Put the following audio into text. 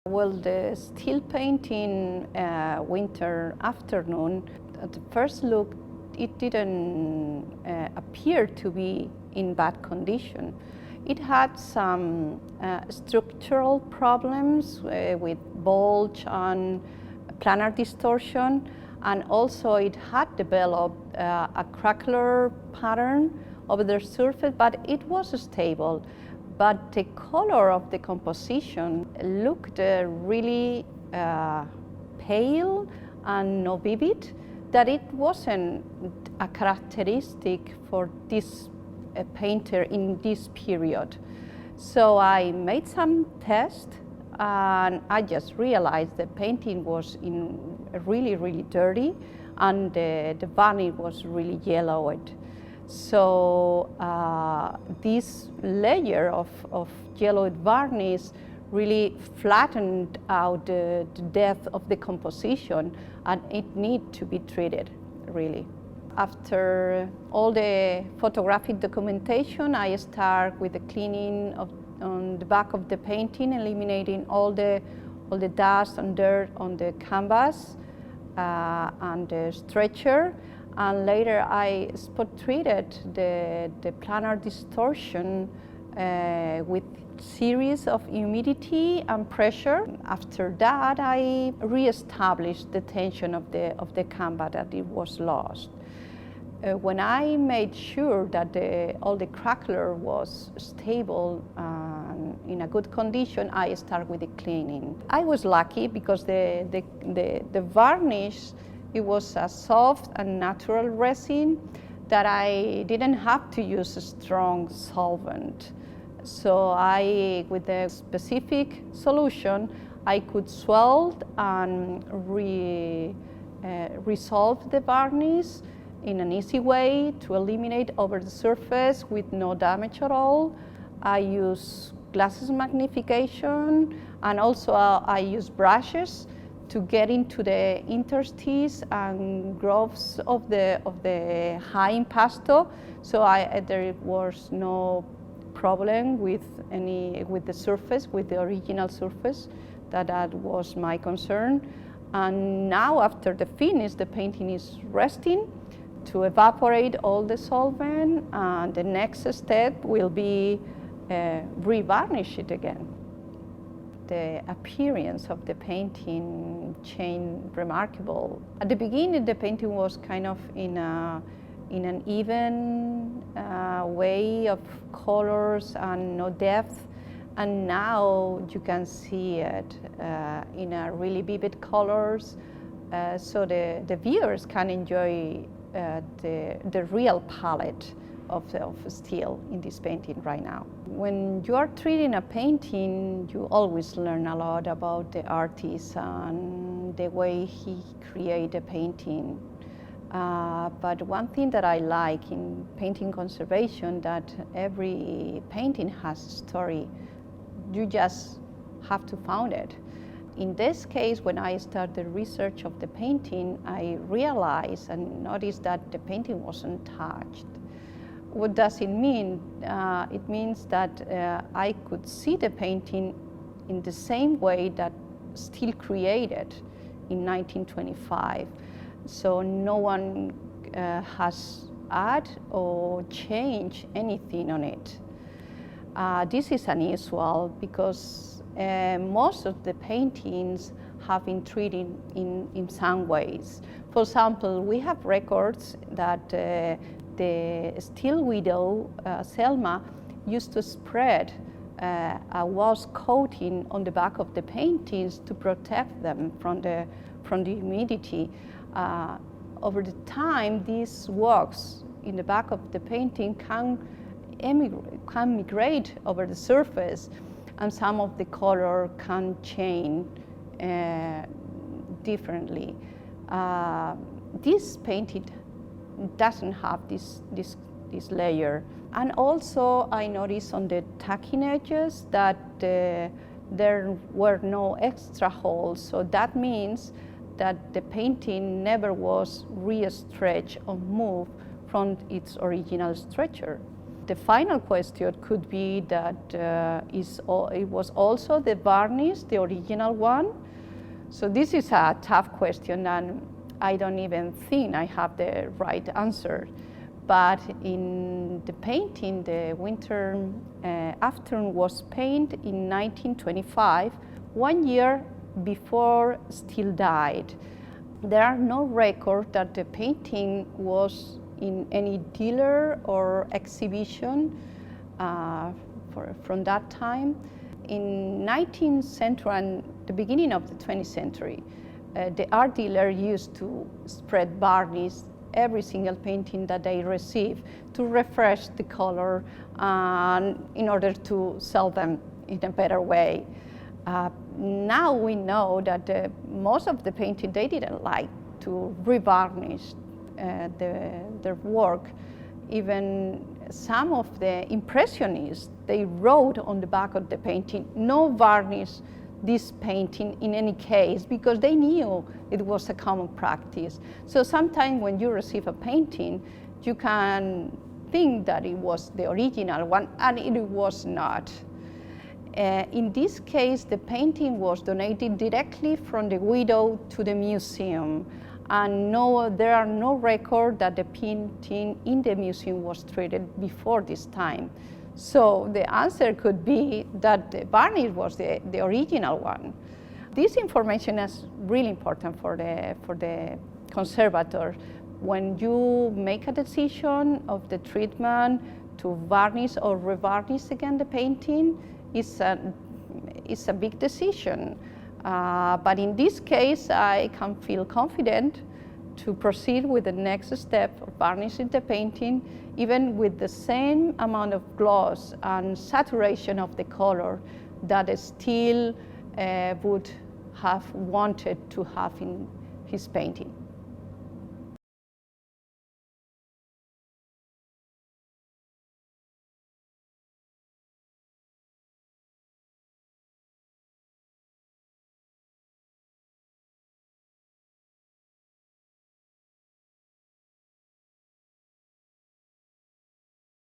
Well, the Steele painting, Winter Afternoon, at the first look, it didn't appear to be in bad condition. It had some structural problems with bulge and planar distortion, and also it had developed a crackler pattern over the surface, but it was stable. But the color of the composition looked really pale and not vivid, that it wasn't a characteristic for this painter in this period. So I made some tests and I just realized the painting was really dirty and the varnish was really yellowed. So this layer of yellowed varnish really flattened out the depth of the composition, and it needed to be treated, really. After all the photographic documentation, I start with the cleaning on the back of the painting, eliminating all the dust and dirt on the canvas and the stretcher. And later I spot treated the planar distortion with series of humidity and pressure. After that, I reestablished the tension of the canvas that it was lost. When I made sure that all the crackler was stable and in a good condition, I started with the cleaning. I was lucky because the varnish, it was a soft and natural resin that I didn't have to use a strong solvent. So with a specific solution, I could swell and resolve the varnish in an easy way to eliminate over the surface with no damage at all. I use glasses magnification, and also I use brushes to get into the interstices and grooves of the high impasto. So there was no problem with the surface, with the original surface. That was my concern. And now after the finish, the painting is resting to evaporate all the solvent, and the next step will be re-varnish it again. The appearance of the painting changed remarkable. At the beginning, the painting was kind of in an even way of colors and no depth, and now you can see it in a really vivid colors, so the viewers can enjoy the real palette of Steele in this painting right now. When you are treating a painting, you always learn a lot about the artist and the way he created a painting. But one thing that I like in painting conservation, that every painting has a story. You just have to find it. In this case, when I started the research of the painting, I realized and noticed that the painting wasn't touched. What does it mean? It means that I could see the painting in the same way that Steele created in 1925. So no one has added or changed anything on it. This is unusual because most of the paintings have been treated in some ways. For example, we have records that the Steele widow, Selma, used to spread a wax coating on the back of the paintings to protect them from the humidity. Over the time, this wax in the back of the painting can migrate over the surface, and some of the color can change differently. This painting doesn't have this layer. And also I noticed on the tacking edges that there were no extra holes, so that means that the painting never was re-stretched or moved from its original structure. the final question could be that it was also the varnish, the original one. So this is a tough question, and I don't even think I have the right answer. But in the painting, the Winter Afternoon was painted in 1925, 1 year before Steele died. There are no records that the painting was in any dealer or exhibition from that time. In 19th century and the beginning of the 20th century, the art dealer used to spread varnish every single painting that they received to refresh the color and in order to sell them in a better way. Now we know that most of the painting, they didn't like to revarnish their work. Even some of the Impressionists, they wrote on the back of the painting, "No varnish this painting in any case," because they knew it was a common practice. So sometimes when you receive a painting, you can think that it was the original one, and it was not. In this case, the painting was donated directly from the widow to the museum, and there are no records that the painting in the museum was treated before this time. So the answer could be that the varnish was the original one. This information is really important for the conservator. When you make a decision of the treatment to varnish or revarnish again the painting, it's a big decision. But in this case, I can feel confident to proceed with the next step of varnishing the painting, even with the same amount of gloss and saturation of the color that Steele would have wanted to have in his painting.